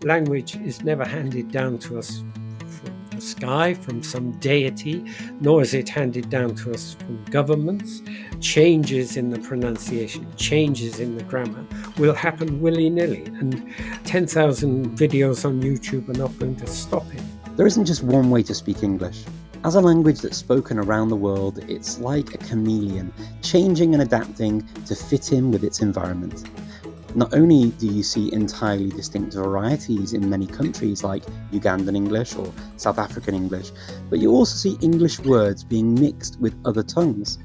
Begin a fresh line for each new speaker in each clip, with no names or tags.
Language is never handed down to us from the sky, from some deity, nor is it handed down to us from governments. Changes in the pronunciation, changes in the grammar will happen willy-nilly, and 10,000 videos on YouTube are not going to stop it.
There isn't just one way to speak English. As a language that's spoken around the world, it's like a chameleon, changing and adapting to fit in with its environment. Not only do you see entirely distinct varieties in many countries like Ugandan English or South African English, but you also see English words being mixed with other tongues.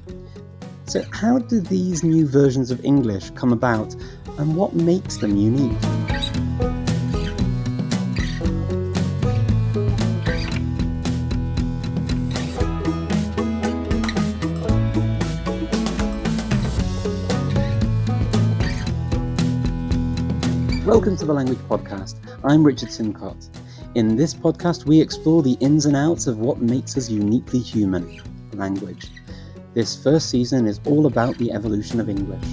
So how do these new versions of English come about, and what makes them unique? Welcome to the Language Podcast. I'm Richard Simcott. In this podcast, we explore the ins and outs of what makes us uniquely human, language. This first season is all about the evolution of English.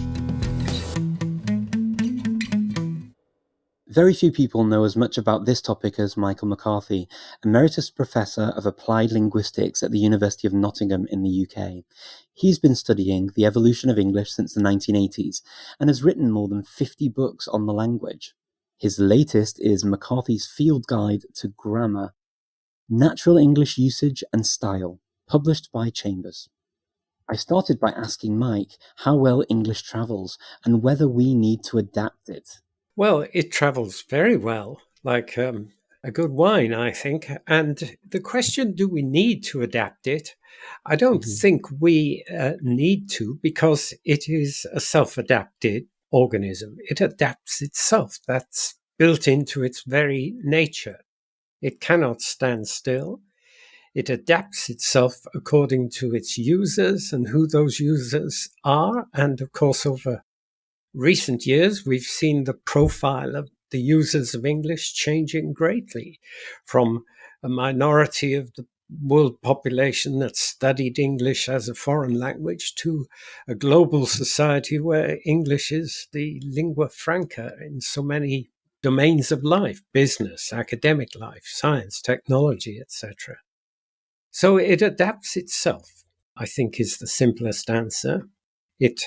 Very few people know as much about this topic as Michael McCarthy, Emeritus Professor of Applied Linguistics at the University of Nottingham in the UK. He's been studying the evolution of English since the 1980s and has written more than 50 books on the language. His latest is McCarthy's Field Guide to Grammar, Natural English Usage and Style, published by Chambers. I started by asking Mike how well English travels and whether we need to adapt it.
Well, it travels very well, like a good wine, I think. And the question, do we need to adapt it? I don't think we need to, because it is a self-adapted organism. It adapts itself. That's built into its very nature. It cannot stand still. It adapts itself according to its users and who those users are. And of course, over recent years, we've seen the profile of the users of English changing greatly, from a minority of the world population that studied English as a foreign language to a global society where English is the lingua franca in so many domains of life: business, academic life, science, technology, etc. So it adapts itself, I think, is the simplest answer. It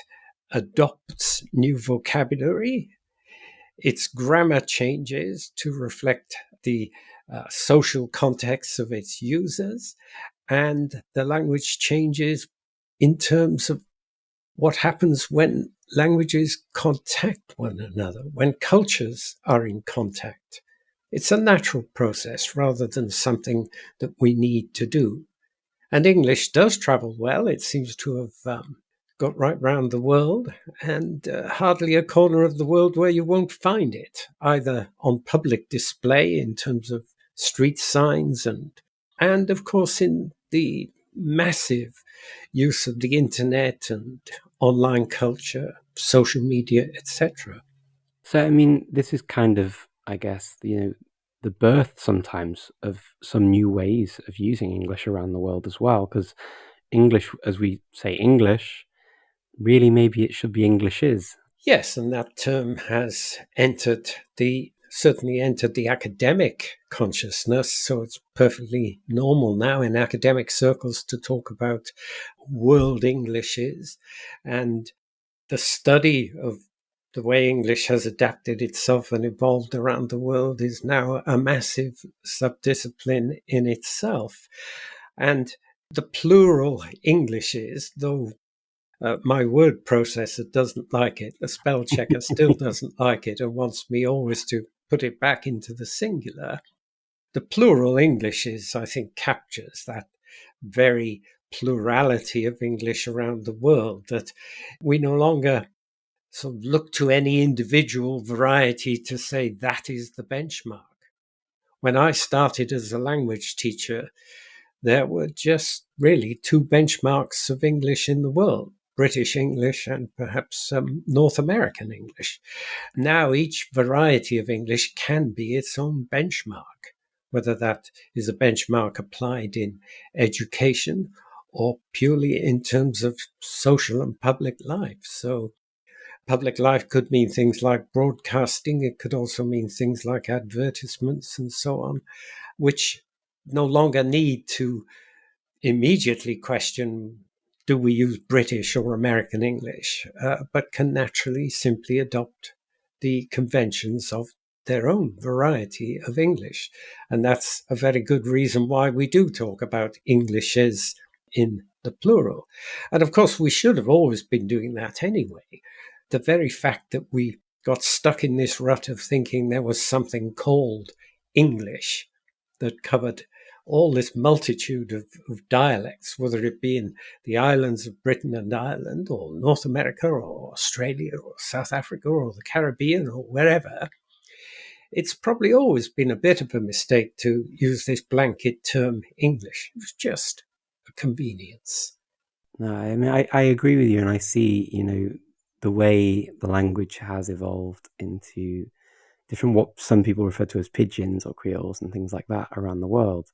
adopts new vocabulary. Its grammar changes to reflect the social context of its users. And the language changes in terms of what happens when languages contact one another, when cultures are in contact. It's a natural process rather than something that we need to do. And English does travel well. It seems to have got right round the world, and hardly a corner of the world where you won't find it, either on public display in terms of street signs and of course in the massive use of the internet and online culture, social media, etc.
So, this is kind of, I guess, the birth sometimes of some new ways of using English around the world as well, because English, as we say English, really maybe it should be Englishes.
Yes, and that term has certainly entered the academic consciousness, so it's perfectly normal now in academic circles to talk about world Englishes, and the study of the way English has adapted itself and evolved around the world is now a massive subdiscipline in itself. And the plural Englishes, though my word processor doesn't like it, the spell checker still doesn't like it and wants me always to put it back into the singular. The plural Englishes, I think, captures that very plurality of English around the world, that we no longer sort of look to any individual variety to say that is the benchmark. When I started as a language teacher, there were just really two benchmarks of English in the world: British English and perhaps North American English. Now each variety of English can be its own benchmark, whether that is a benchmark applied in education or purely in terms of social and public life. So Public life could mean things like broadcasting. It could also mean things like advertisements and so on, which no longer need to immediately question, do we use British or American English, but can naturally simply adopt the conventions of their own variety of English. And that's a very good reason why we do talk about Englishes in the plural. And of course, we should have always been doing that anyway. The very fact that we got stuck in this rut of thinking there was something called English that covered all this multitude of dialects, whether it be in the islands of Britain and Ireland, or North America, or Australia, or South Africa, or the Caribbean, or wherever, it's probably always been a bit of a mistake to use this blanket term English. It was just a convenience.
No, I mean, I agree with you, and I see, the way the language has evolved into different, what some people refer to as pidgins or creoles and things like that around the world.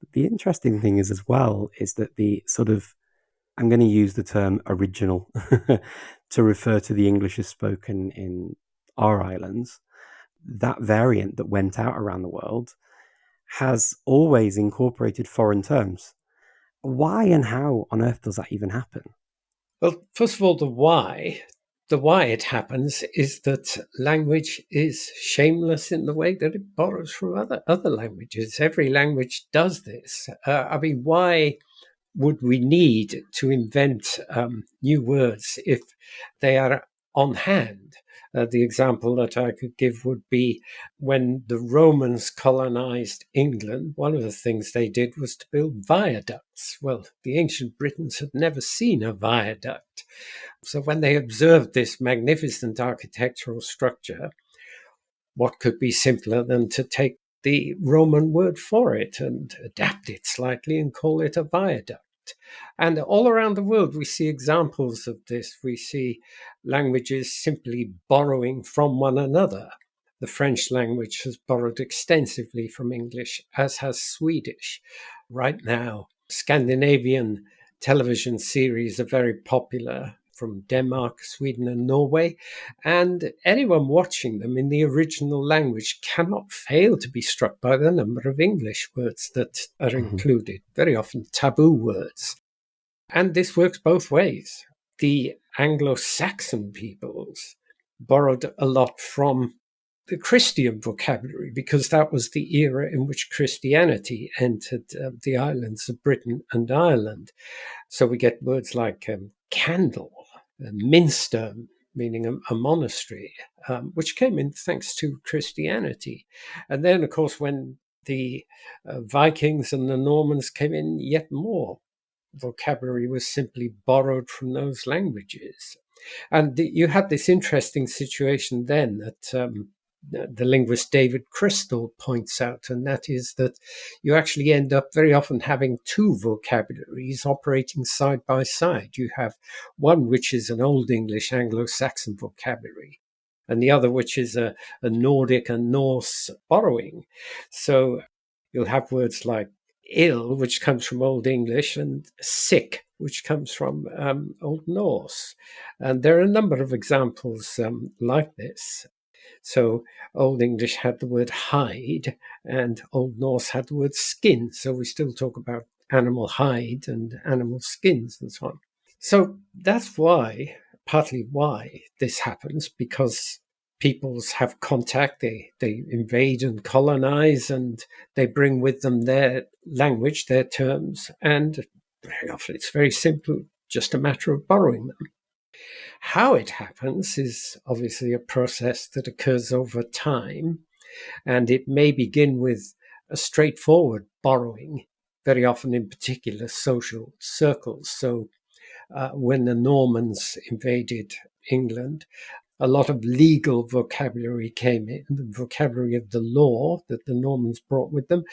But the interesting thing is, as well, is that the sort of, I'm going to use the term original to refer to the English as spoken in our islands. That variant that went out around the world has always incorporated foreign terms. Why and how on earth does that even happen?
Well, first of all, the why it happens is that language is shameless in the way that it borrows from other languages. Every language does this. Why would we need to invent new words if they are on hand? The example that I could give would be when the Romans colonized England, one of the things they did was to build viaducts. Well, the ancient Britons had never seen a viaduct. So when they observed this magnificent architectural structure, what could be simpler than to take the Roman word for it and adapt it slightly and call it a viaduct? And all around the world, we see examples of this. We see languages simply borrowing from one another. The French language has borrowed extensively from English, as has Swedish. Right now, Scandinavian television series are very popular from Denmark, Sweden, and Norway. And anyone watching them in the original language cannot fail to be struck by the number of English words that are included, very often taboo words. And this works both ways. The Anglo-Saxon peoples borrowed a lot from the Christian vocabulary because that was the era in which Christianity entered the islands of Britain and Ireland. So we get words like candle, minster, meaning a monastery, which came in thanks to Christianity. And then, of course, when the Vikings and the Normans came in, yet more vocabulary was simply borrowed from those languages. And you had this interesting situation then that the linguist David Crystal points out, and that is that you actually end up very often having two vocabularies operating side by side. You have one which is an Old English Anglo-Saxon vocabulary, and the other which is a Nordic and Norse borrowing. So you'll have words like ill, which comes from Old English, and sick, which comes from Old Norse. And there are a number of examples like this. So Old English had the word hide, and Old Norse had the word skin. So we still talk about animal hide and animal skins and so on. So that's partly why this happens, because peoples have contact, they invade and colonize, and they bring with them their language, their terms, and very often it's very simple, just a matter of borrowing them. How it happens is obviously a process that occurs over time, and it may begin with a straightforward borrowing, very often in particular social circles. So when the Normans invaded England, a lot of legal vocabulary came in, the vocabulary of the law that the Normans brought with them.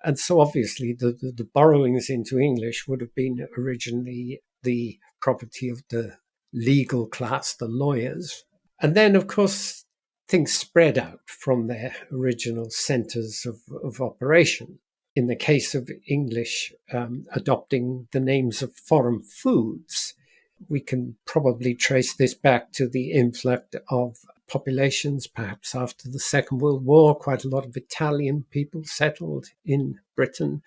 And so obviously the borrowings into English would have been originally the property of the legal class, the lawyers. And then, of course, things spread out from their original centers of operation. In the case of English adopting the names of foreign foods, we can probably trace this back to the influx of populations, perhaps after the Second World War. Quite a lot of Italian people settled in Britain.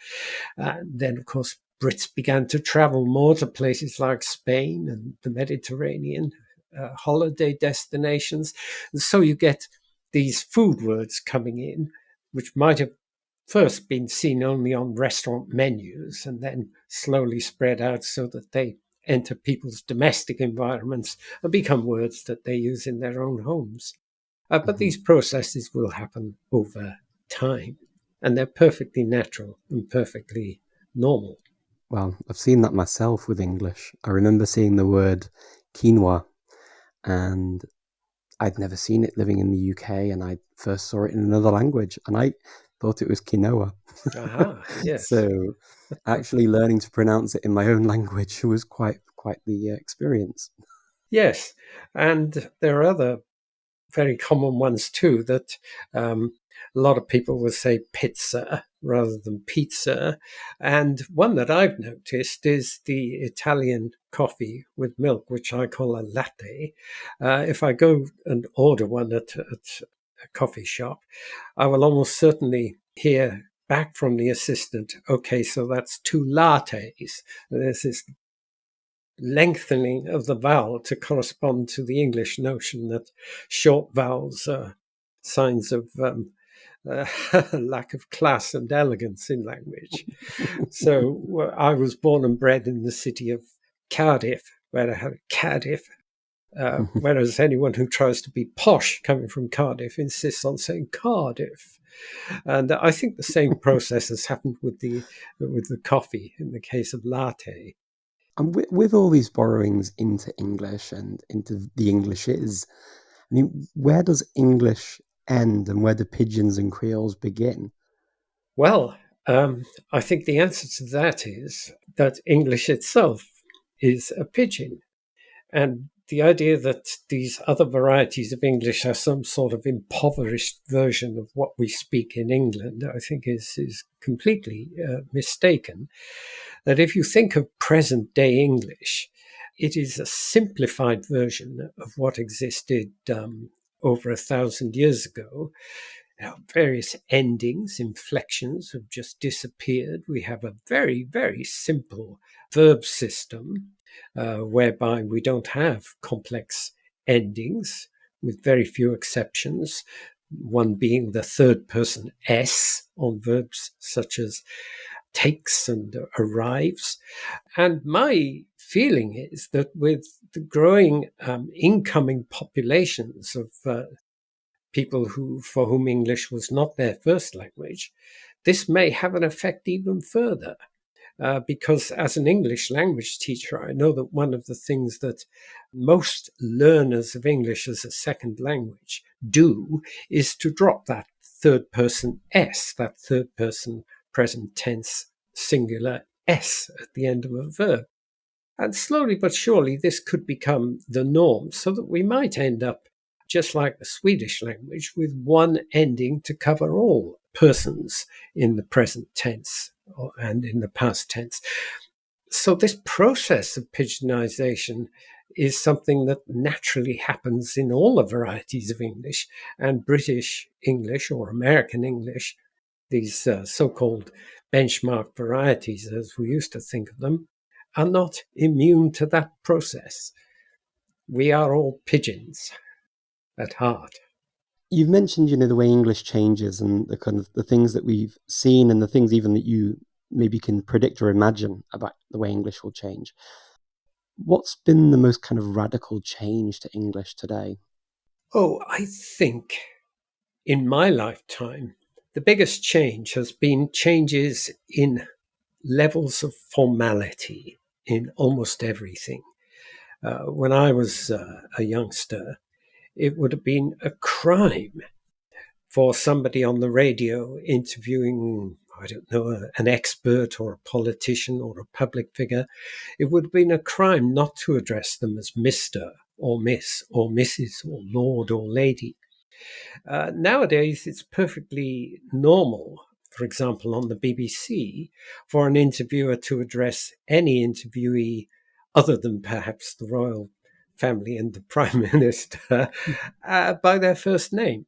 Then, of course, Brits began to travel more to places like Spain and the Mediterranean, holiday destinations. And so you get these food words coming in, which might have first been seen only on restaurant menus and then slowly spread out so that they enter people's domestic environments and become words that they use in their own homes. But these processes will happen over time, and they're perfectly natural and perfectly normal.
Well, I've seen that myself with English. I remember seeing the word quinoa, and I'd never seen it living in the UK, and I first saw it in another language, and I thought it was quinoa.
Aha, yes.
So actually learning to pronounce it in my own language was quite the experience.
Yes, and there are other very common ones too, that a lot of people will say pizza rather than pizza. And one that I've noticed is the Italian coffee with milk, which I call a latte. If I go and order one at a coffee shop, I will almost certainly hear back from the assistant, okay, so that's 2 lattes. There's this lengthening of the vowel to correspond to the English notion that short vowels are signs of lack of class and elegance in language. So I was born and bred in the city of Cardiff, where I had Cardiff. Whereas anyone who tries to be posh coming from Cardiff insists on saying Cardiff. And I think the same process has happened with the coffee in the case of latte.
And with all these borrowings into English and into the Englishes, I mean, where does English end and where do pidgins and creoles begin?
Well, I think the answer to that is that English itself is a pidgin. And the idea that these other varieties of English are some sort of impoverished version of what we speak in England, I think is completely mistaken. That if you think of present day English, it is a simplified version of what existed over 1,000 years ago. Now, various endings, inflections have just disappeared. We have a very, very simple verb system whereby we don't have complex endings, with very few exceptions, one being the third person S on verbs such as takes and arrives. And my feeling is that with the growing incoming populations of people for whom English was not their first language, this may have an effect even further. Because as an English language teacher, I know that one of the things that most learners of English as a second language do is to drop that third person S, that third person present tense singular S at the end of a verb. And slowly but surely, this could become the norm, so that we might end up, just like the Swedish language, with one ending to cover all persons in the present tense and in the past tense. So this process of pidginization is something that naturally happens in all the varieties of English, and British English or American English, these so-called benchmark varieties, as we used to think of them, are not immune to that process. We are all pidgins at heart.
You've mentioned, the way English changes and the kind of the things that we've seen and the things even that you maybe can predict or imagine about the way English will change. What's been the most kind of radical change to English today?
Oh, I think in my lifetime, the biggest change has been changes in levels of formality in almost everything. When I was a youngster, it would have been a crime for somebody on the radio interviewing, I don't know, an expert or a politician or a public figure. It would have been a crime not to address them as Mr. or Miss or Mrs. or Lord or Lady. Nowadays, it's perfectly normal, for example, on the BBC, for an interviewer to address any interviewee other than perhaps the royal family and the Prime Minister, by their first name.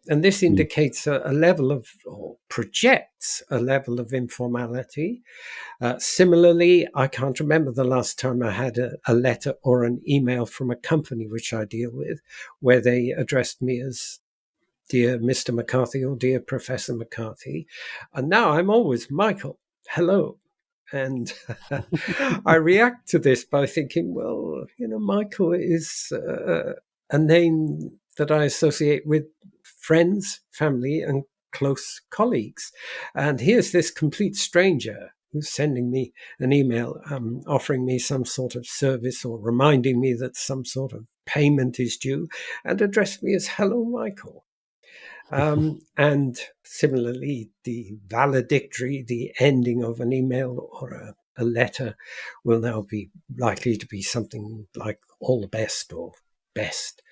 And this indicates a level of, or projects a level of informality. Similarly, I can't remember the last time I had a letter or an email from a company which I deal with where they addressed me as Dear Mr. McCarthy or Dear Professor McCarthy. And now I'm always Michael. Hello. And I react to this by thinking, well, Michael is a name that I associate with friends, family, and close colleagues. And here's this complete stranger who's sending me an email offering me some sort of service or reminding me that some sort of payment is due and addressed me as Hello, Michael. And similarly, the valedictory, the ending of an email or a letter will now be likely to be something like all the best or best.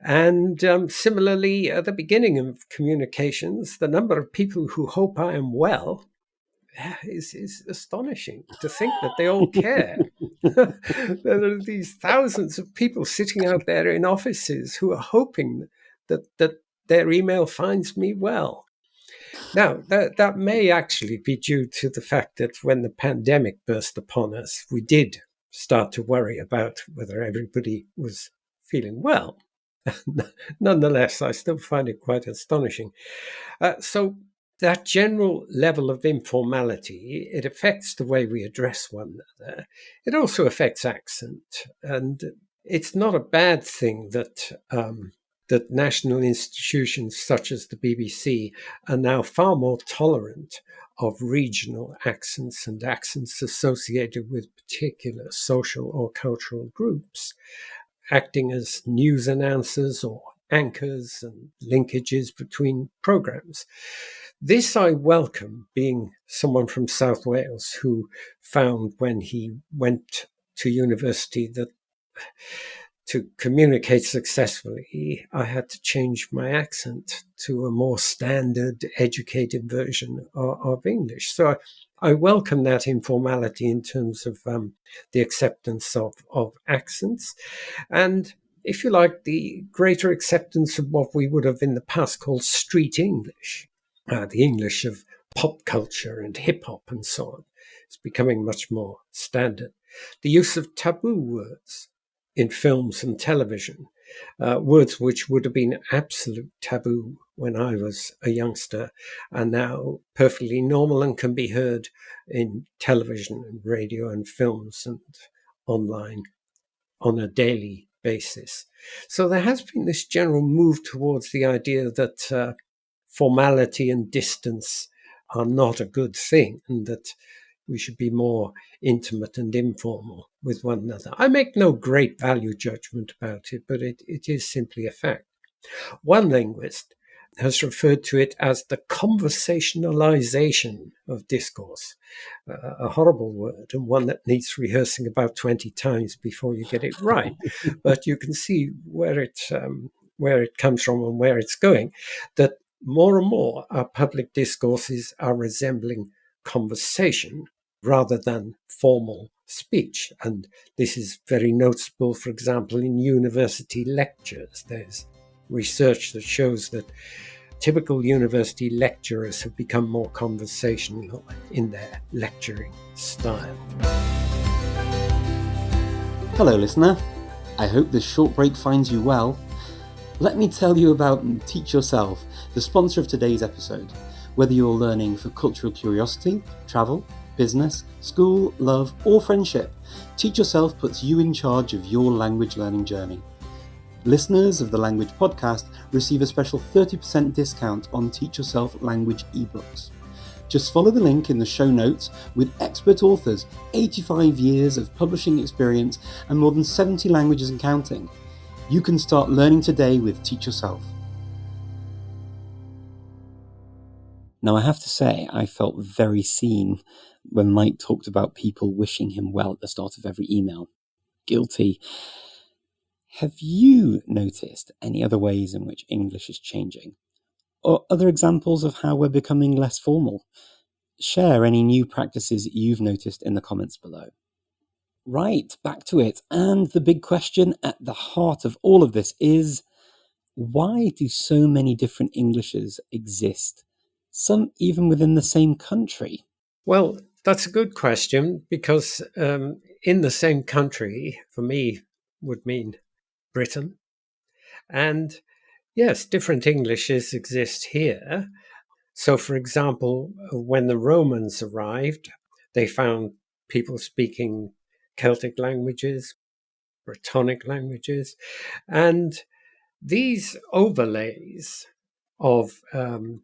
And similarly, at the beginning of communications, the number of people who hope I am well is astonishing to think that they all care. There are these thousands of people sitting out there in offices who are hoping that their email finds me well. Now, that may actually be due to the fact that when the pandemic burst upon us, we did start to worry about whether everybody was feeling well. Nonetheless, I still find it quite astonishing. So that general level of informality, it affects the way we address one another. It also affects accent. And it's not a bad thing that that national institutions such as the BBC are now far more tolerant of regional accents and accents associated with particular social or cultural groups, acting as news announcers or anchors and linkages between programs. This I welcome, being someone from South Wales who found when he went to university that to communicate successfully, I had to change my accent to a more standard, educated version of English. So I welcome that informality in terms of the acceptance of accents. And if you like, the greater acceptance of what we would have in the past called street English, the English of pop culture and hip hop and so on. It's becoming much more standard. The use of taboo words in films and television, words which would have been absolute taboo when I was a youngster are now perfectly normal and can be heard in television and radio and films and online on a daily basis. So there has been this general move towards the idea that formality and distance are not a good thing and that we should be more intimate and informal with one another. I make no great value judgment about it, but it is simply a fact. One linguist has referred to it as the conversationalization of discourse, a horrible word and one that needs rehearsing about 20 times before you get it right. But you can see where it comes from and where it's going, that more and more our public discourses are resembling conversation rather than formal speech. And this is very noticeable, for example, in university lectures. There's research that shows that typical university lecturers have become more conversational in their lecturing style.
Hello, listener. I hope this short break finds you well. Let me tell you about Teach Yourself, the sponsor of today's episode. Whether you're learning for cultural curiosity, travel, business, school, love, or friendship, Teach Yourself puts you in charge of your language learning journey. Listeners of the Language Podcast receive a special 30% discount on Teach Yourself language ebooks. Just follow the link in the show notes with expert authors, 85 years of publishing experience, and more than 70 languages and counting. You can start learning today with Teach Yourself. Now, I have to say, I felt very seen when Mike talked about people wishing him well at the start of every email. Guilty. Have you noticed any other ways in which English is changing? Or other examples of how we're becoming less formal? Share any new practices you've noticed in the comments below. Right, back to it. And the big question at the heart of all of this is, why do so many different Englishes exist? Some even within the same country.
Well, that's a good question because in the same country, for me, would mean Britain. And yes, different Englishes exist here. So, for example, when the Romans arrived, they found people speaking Celtic languages, Brittonic languages, and these overlays of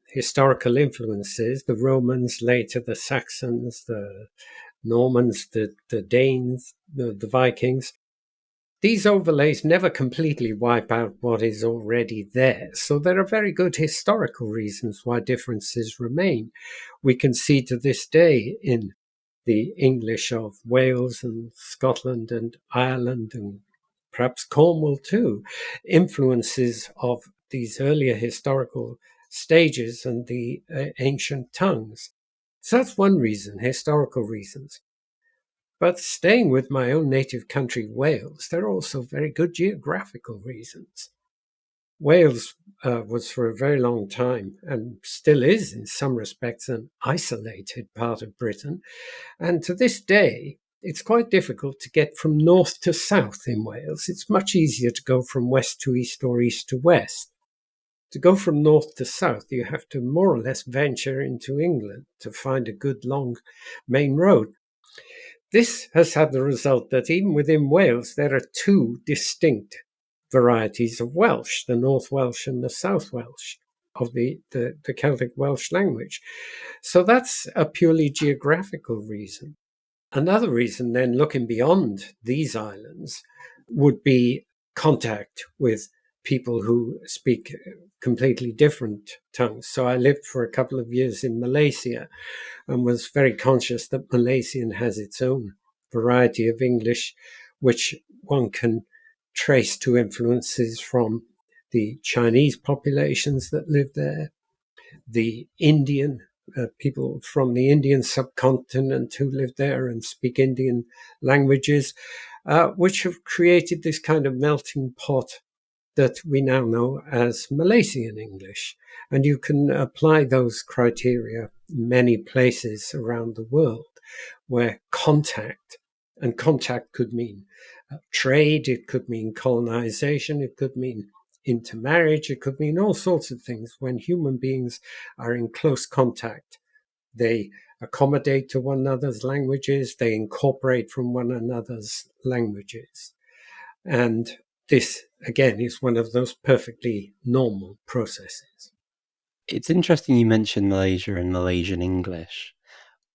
historical influences, the Romans, later the Saxons, the Normans, the Danes, the Vikings, these overlays never completely wipe out what is already there. So there are very good historical reasons why differences remain. We can see to this day in the English of Wales and Scotland and Ireland and perhaps Cornwall too, influences of these earlier historical stages and the ancient tongues. So that's one reason, historical reasons. But staying with my own native country, Wales, there are also very good geographical reasons. Wales was for a very long time, and still is in some respects, an isolated part of Britain. And to this day, it's quite difficult to get from north to south in Wales. It's much easier to go from west to east or east to west. To go from north to south, you have to more or less venture into England to find a good long main road. This has had the result that even within Wales, there are two distinct varieties of Welsh, the North Welsh and the South Welsh of the Celtic Welsh language. So that's a purely geographical reason. Another reason, then, looking beyond these islands, would be contact with people who speak completely different tongues. So I lived for a couple of years in Malaysia and was very conscious that Malaysian has its own variety of English, which one can trace to influences from the Chinese populations that live there, the Indian people from the Indian subcontinent who live there and speak Indian languages, which have created this kind of melting pot that we now know as Malaysian English. And you can apply those criteria in many places around the world where contact, and contact could mean trade, it could mean colonization, it could mean intermarriage, it could mean all sorts of things. When human beings are in close contact, they accommodate to one another's languages, they incorporate from one another's languages. And this, again, is one of those perfectly normal processes.
It's interesting you mentioned Malaysia and Malaysian English.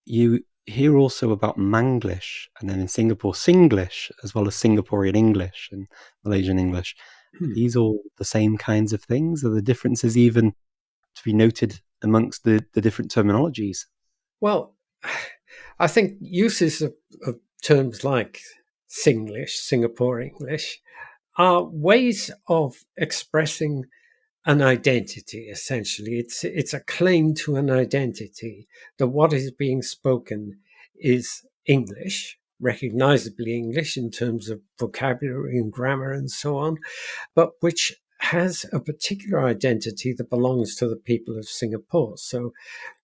You hear also about Manglish, and then in Singapore, Singlish, as well as Singaporean English and Malaysian English. Are these all the same kinds of things? Are the differences even to be noted amongst the different terminologies?
Well, I think uses of terms like Singlish, Singapore English, are ways of expressing an identity, essentially. It's a claim to an identity that what is being spoken is English, recognizably English in terms of vocabulary and grammar and so on, but which has a particular identity that belongs to the people of Singapore. So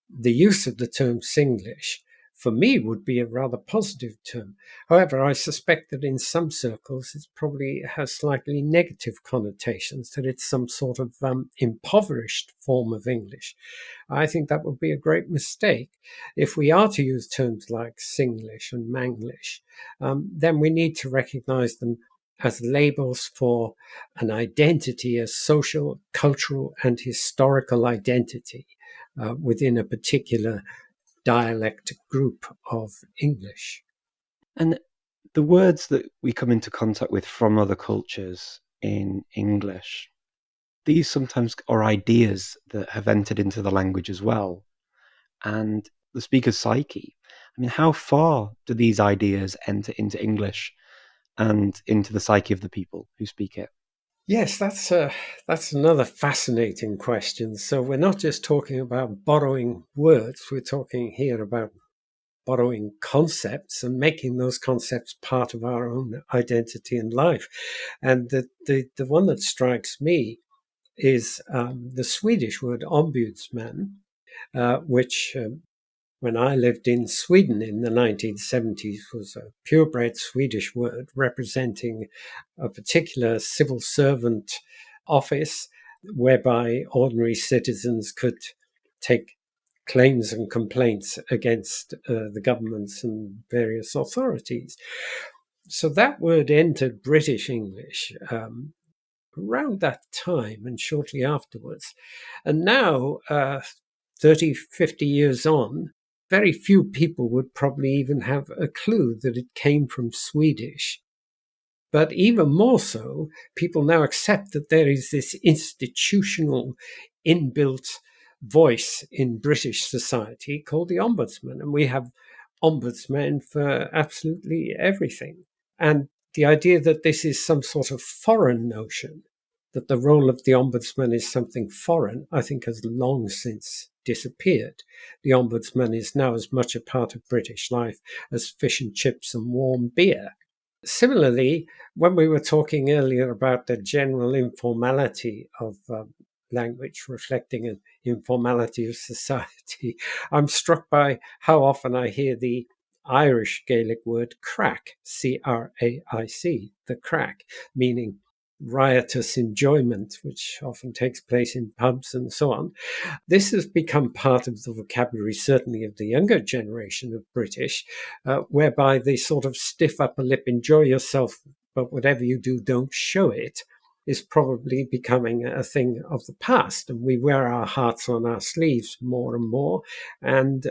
the use of the term Singlish, for me, would be a rather positive term. However, I suspect that in some circles it probably has slightly negative connotations, that it's some sort of impoverished form of English. I think that would be a great mistake. If we are to use terms like Singlish and Manglish, then we need to recognize them as labels for an identity, a social, cultural, and historical identity within a particular dialect group of English.
And the words that we come into contact with from other cultures in English, these sometimes are ideas that have entered into the language as well. And the speaker's psyche, I mean, how far do these ideas enter into English and into the psyche of the people who speak it?
Yes, that's another fascinating question. So we're not just talking about borrowing words; we're talking here about borrowing concepts and making those concepts part of our own identity and life. And the one that strikes me is the Swedish word ombudsman, which when I lived in Sweden in the 1970s was a purebred Swedish word representing a particular civil servant office whereby ordinary citizens could take claims and complaints against the governments and various authorities. So that word entered British English around that time and shortly afterwards. And now, 30, 50 years on, very few people would probably even have a clue that it came from Swedish. But even more so, people now accept that there is this institutional inbuilt voice in British society called the ombudsman. And we have ombudsmen for absolutely everything. And the idea that this is some sort of foreign notion, that the role of the ombudsman is something foreign, I think has long since disappeared. The ombudsman is now as much a part of British life as fish and chips and warm beer. Similarly, when we were talking earlier about the general informality of language reflecting an informality of society, I'm struck by how often I hear the Irish Gaelic word crack, C-R-A-I-C, the crack, meaning riotous enjoyment, which often takes place in pubs and so on. This has become part of the vocabulary, certainly of the younger generation of British, whereby they sort of stiff upper lip, enjoy yourself, but whatever you do, don't show it, is probably becoming a thing of the past. And we wear our hearts on our sleeves more and more. And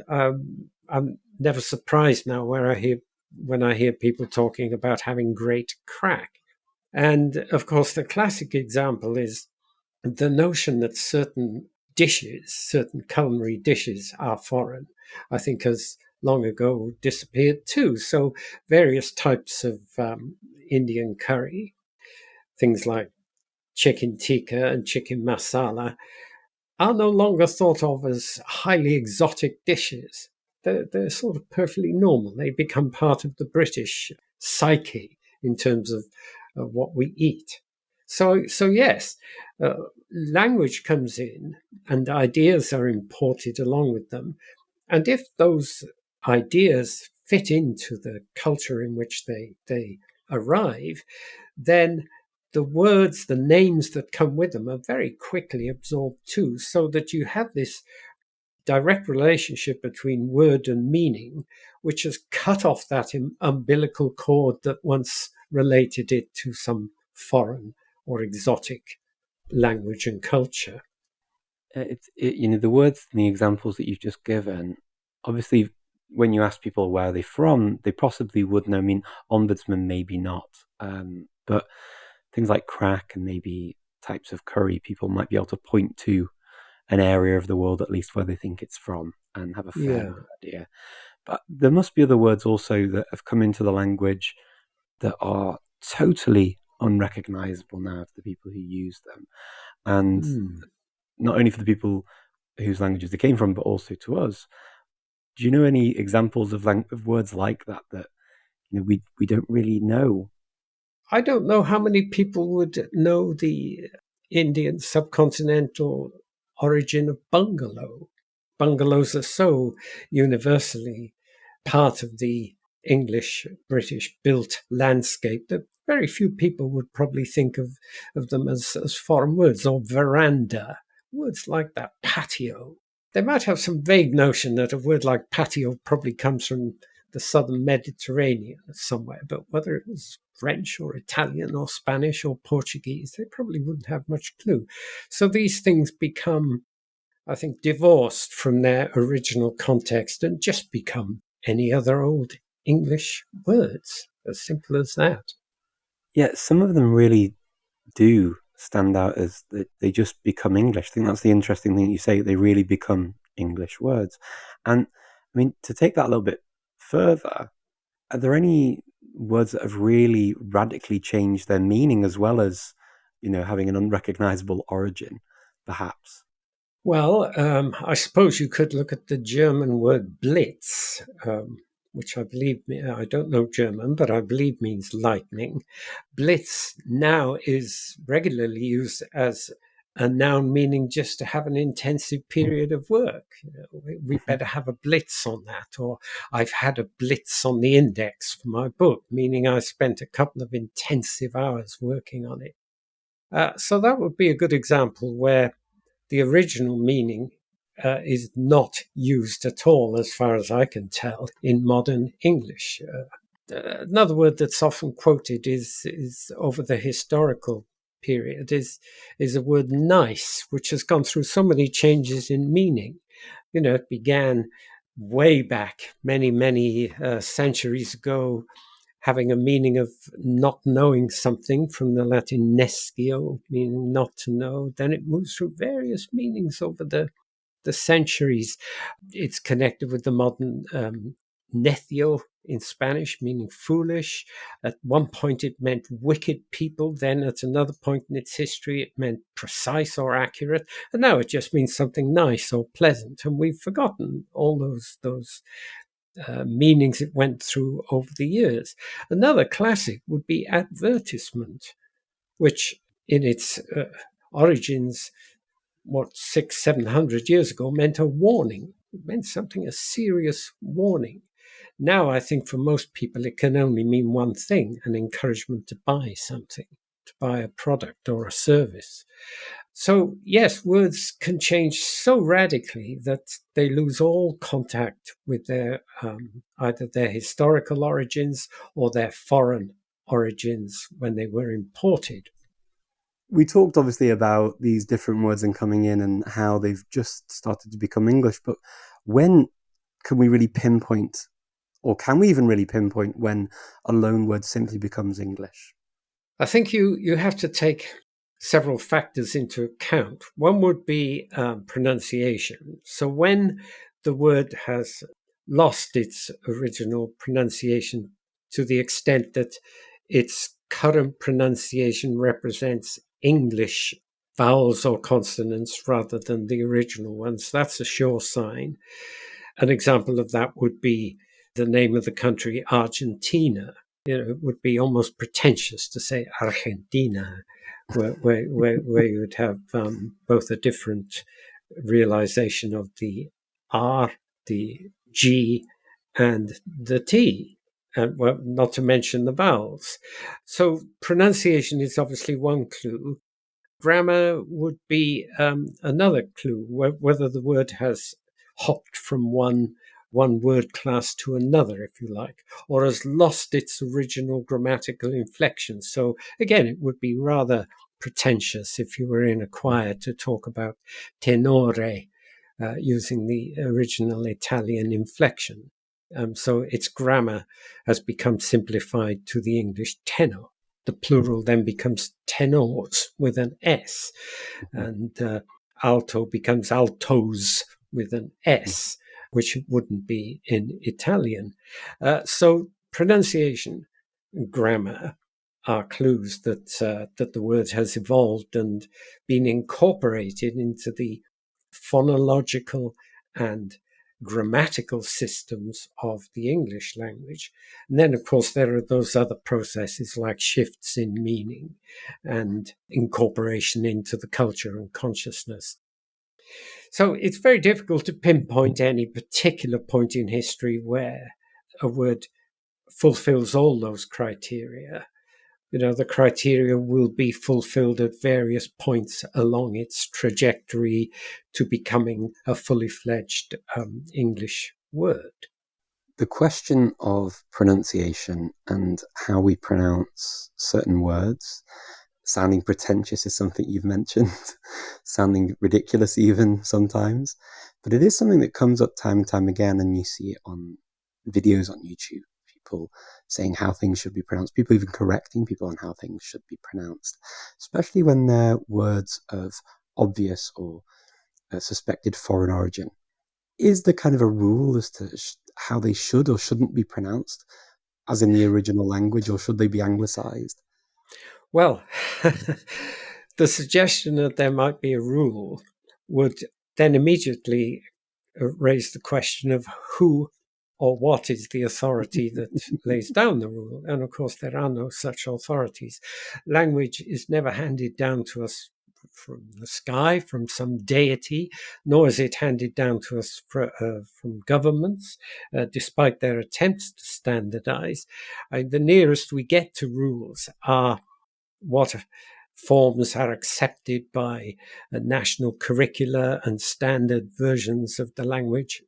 I'm never surprised now when I hear people talking about having great crack. And of course, the classic example is the notion that certain dishes, certain culinary dishes are foreign, I think has long ago disappeared too. So various types of Indian curry, things like chicken tikka and chicken masala, are no longer thought of as highly exotic dishes. They're sort of perfectly normal. They become part of the British psyche in terms of what we eat. So yes, language comes in and ideas are imported along with them. And if those ideas fit into the culture in which they arrive, then the words, the names that come with them are very quickly absorbed too, so that you have this direct relationship between word and meaning, which has cut off that umbilical cord that once related it to some foreign or exotic language and culture.
The words and the examples that you've just given, obviously, when you ask people where they're from, they possibly would know. I mean, ombudsman, maybe not. But things like crack and maybe types of curry, people might be able to point to an area of the world at least where they think it's from and have a fair idea. But there must be other words also that have come into the language that are totally unrecognizable now to the people who use them. And not only for the people whose languages they came from, but also to us. Do you know any examples of words like that we don't really know?
I don't know how many people would know the Indian subcontinental origin of bungalow. Bungalows are so universally part of the English British built landscape that very few people would probably think of them as foreign words, or veranda, words like that, patio. They might have some vague notion that a word like patio probably comes from the southern Mediterranean somewhere, but whether it was French or Italian or Spanish or Portuguese, they probably wouldn't have much clue. So these things become, I think, divorced from their original context and just become any other old English words, as simple as that.
Yeah, some of them really do stand out as they just become English. I think that's the interesting thing you say. They really become English words. And I mean, to take that a little bit further, are there any words that have really radically changed their meaning as well as, having an unrecognizable origin, perhaps?
Well, I suppose you could look at the German word blitz, which I believe, I don't know German, but I believe means lightning. Blitz now is regularly used as a noun meaning just to have an intensive period of work. We better have a blitz on that, or I've had a blitz on the index for my book, meaning I spent a couple of intensive hours working on it. So that would be a good example where the original meaning is not used at all, as far as I can tell, in modern English. Another word that's often quoted is over the historical period is a word nice, which has gone through so many changes in meaning. It began way back many centuries ago, having a meaning of not knowing something from the Latin nescio, meaning not to know. Then it moves through various meanings over the centuries. It's connected with the modern necio in Spanish, meaning foolish. At one point, it meant wicked people. Then, at another point in its history, it meant precise or accurate. And now it just means something nice or pleasant. And we've forgotten all those meanings it went through over the years. Another classic would be advertisement, which in its origins, 600-700 years ago, meant a warning. It meant something, a serious warning. Now, I think for most people, it can only mean one thing: an encouragement to buy something, to buy a product or a service. So, yes, words can change so radically that they lose all contact with their either their historical origins or their foreign origins when they were imported.
We talked obviously about these different words and coming in and how they've just started to become English, but when can we really pinpoint, or can we even really pinpoint when a loan word simply becomes English?
I think you have to take several factors into account. One would be pronunciation. So when the word has lost its original pronunciation to the extent that its current pronunciation represents English vowels or consonants rather than the original ones, that's a sure sign. An example of that would be the name of the country, Argentina. It would be almost pretentious to say Argentina, where you would have both a different realization of the R, the G, and the T, and well, not to mention the vowels. So pronunciation is obviously one clue. Grammar would be another clue, whether the word has hopped from one word class to another, if you like, or has lost its original grammatical inflection. So again, it would be rather pretentious if you were in a choir to talk about tenore using the original Italian inflection. So its grammar has become simplified to the English tenor. The plural then becomes tenors with an S, and alto becomes altos with an S, which wouldn't be in Italian. So pronunciation and grammar are clues that the word has evolved and been incorporated into the phonological and grammatical systems of the English language. And then, of course, there are those other processes like shifts in meaning and incorporation into the culture and consciousness. So it's very difficult to pinpoint any particular point in history where a word fulfills all those criteria. The criteria will be fulfilled at various points along its trajectory to becoming a fully fledged English word.
The question of pronunciation and how we pronounce certain words, sounding pretentious is something you've mentioned, sounding ridiculous even sometimes, but it is something that comes up time and time again, and you see it on videos on YouTube. People saying how things should be pronounced, people even correcting people on how things should be pronounced, especially when they're words of obvious or suspected foreign origin. Is there kind of a rule as to how they should or shouldn't be pronounced, as in the original language, or should they be anglicized?
Well, the suggestion that there might be a rule would then immediately raise the question of who or what is the authority that lays down the rule. And of course, there are no such authorities. Language is never handed down to us from the sky, from some deity, nor is it handed down to us from governments, despite their attempts to standardize. The nearest we get to rules are what forms are accepted by national curricula and standard versions of the language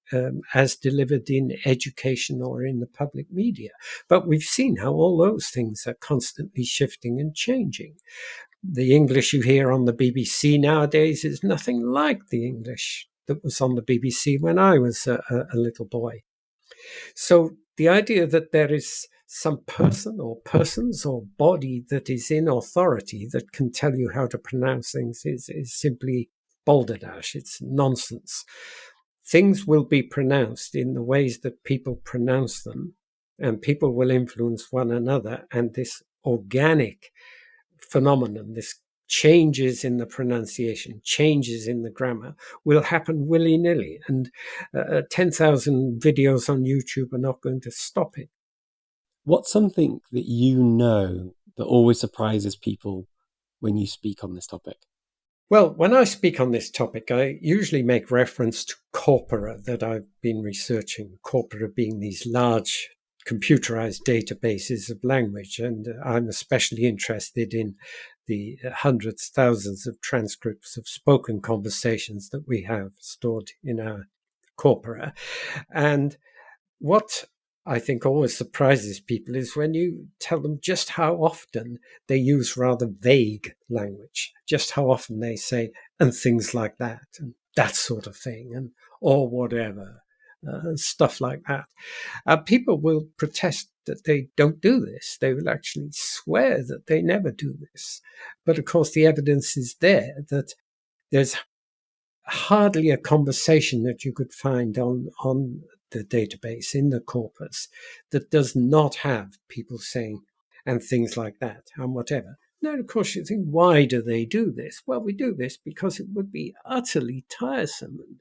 as delivered in education or in the public media. But we've seen how all those things are constantly shifting and changing. The English you hear on the BBC nowadays is nothing like the English that was on the BBC when I was a little boy. So the idea that there is some person or persons or body that is in authority that can tell you how to pronounce things is simply balderdash. It's nonsense. Things will be pronounced in the ways that people pronounce them, and people will influence one another. And this organic phenomenon, this changes in the pronunciation, changes in the grammar, will happen willy-nilly. And 10,000 videos on YouTube are not going to stop it.
What's something that you know that always surprises people when you speak on this topic?
Well, when I speak on this topic, I usually make reference to corpora that I've been researching, corpora being these large computerized databases of language. And I'm especially interested in the hundreds, thousands of transcripts of spoken conversations that we have stored in our corpora. And what I think always surprises people is when you tell them just how often they use rather vague language, just how often they say, and things like that, and that sort of thing, and or whatever, stuff like that. People will protest that they don't do this. They will actually swear that they never do this. But of course, the evidence is there that there's hardly a conversation that you could find on the database in the corpus that does not have people saying and things like that and whatever. Now, of course, you think, why do they do this? Well, we do this because it would be utterly tiresome and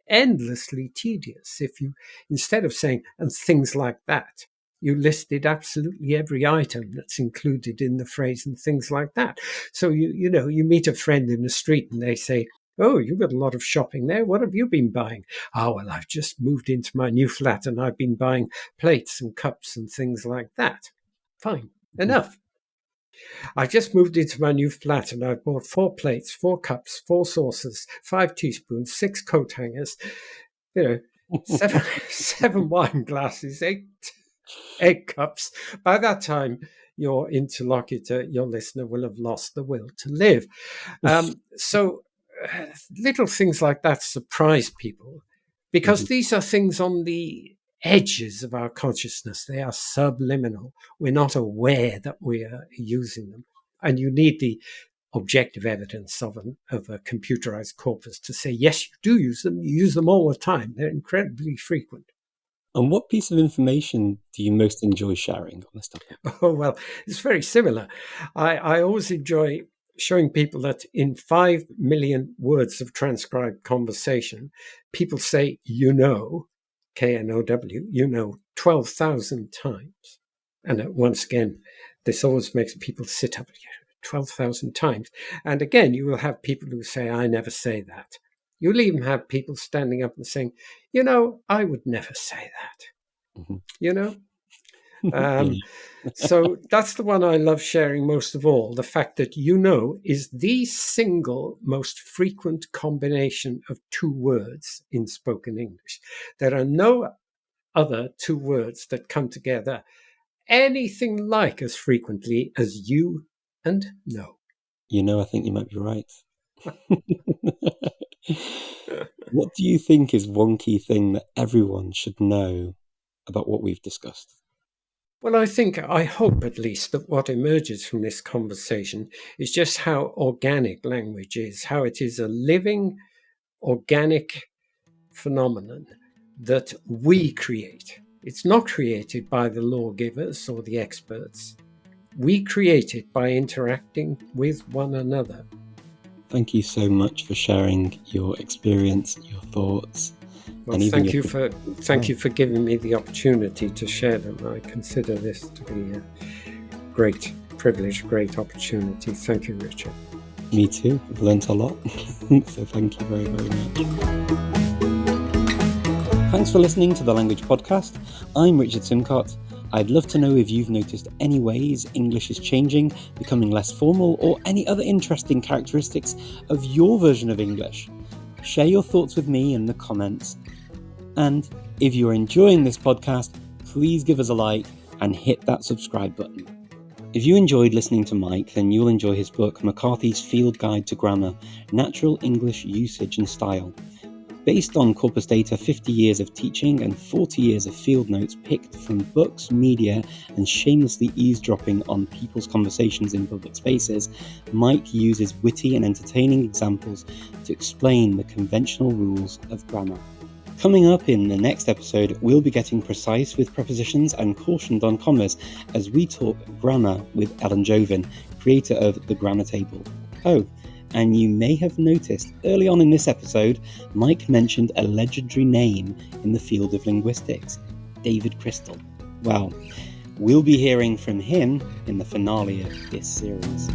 endlessly tedious if you, instead of saying and things like that, you listed absolutely every item that's included in the phrase and things like that. So you meet a friend in the street and they say, "Oh, you've got a lot of shopping there. What have you been buying?" "Oh, well, I've just moved into my new flat and I've been buying plates and cups and things like that." Fine, enough. "I've just moved into my new flat and I've bought 4 plates, 4 cups, 4 saucers, 5 teaspoons, 6 coat hangers, 7 wine glasses, 8 egg cups." By that time, your interlocutor, your listener, will have lost the will to live. So little things like that surprise people because these are things on the edges of our consciousness. They are subliminal. We're not aware that we are using them. And you need the objective evidence of a computerized corpus to say, yes, you do use them. You use them all the time. They're incredibly frequent.
And what piece of information do you most enjoy sharing on this topic?
Oh, well, it's very similar. I always enjoy showing people that in 5 million words of transcribed conversation, people say, K-N-O-W, 12,000 times. And once again, this always makes people sit up, 12,000 times. And again, you will have people who say, "I never say that." You'll even have people standing up and saying, "I would never say that." So that's the one I love sharing most of all. The fact that is the single most frequent combination of 2 words in spoken English. There are no other 2 words that come together anything like as frequently as you and no.
I think you might be right. What do you think is one key thing that everyone should know about what we've discussed?
Well, I hope at least that what emerges from this conversation is just how organic language is, how it is a living, organic phenomenon that we create. It's not created by the lawgivers or the experts. We create it by interacting with one another.
Thank you so much for sharing your experience, your thoughts.
Well,
and even
thank you for giving me the opportunity to share them. I consider this to be a great privilege, great opportunity. Thank you, Richard.
Me too. I've learnt a lot. So thank you very, very much. Thanks for listening to the Language Podcast. I'm Richard Simcott. I'd love to know if you've noticed any ways English is changing, becoming less formal, or any other interesting characteristics of your version of English. Share your thoughts with me in the comments. And if you're enjoying this podcast, please give us a like and hit that subscribe button. If you enjoyed listening to Mike, then you'll enjoy his book, McCarthy's Field Guide to Grammar, Natural English Usage and Style. Based on corpus data, 50 years of teaching and 40 years of field notes picked from books, media, and shamelessly eavesdropping on people's conversations in public spaces, Mike uses witty and entertaining examples to explain the conventional rules of grammar. Coming up in the next episode, we'll be getting precise with prepositions and cautioned on commas as we talk grammar with Ellen Joven, creator of The Grammar Table. Oh, and you may have noticed early on in this episode, Mike mentioned a legendary name in the field of linguistics, David Crystal. Well, we'll be hearing from him in the finale of this series.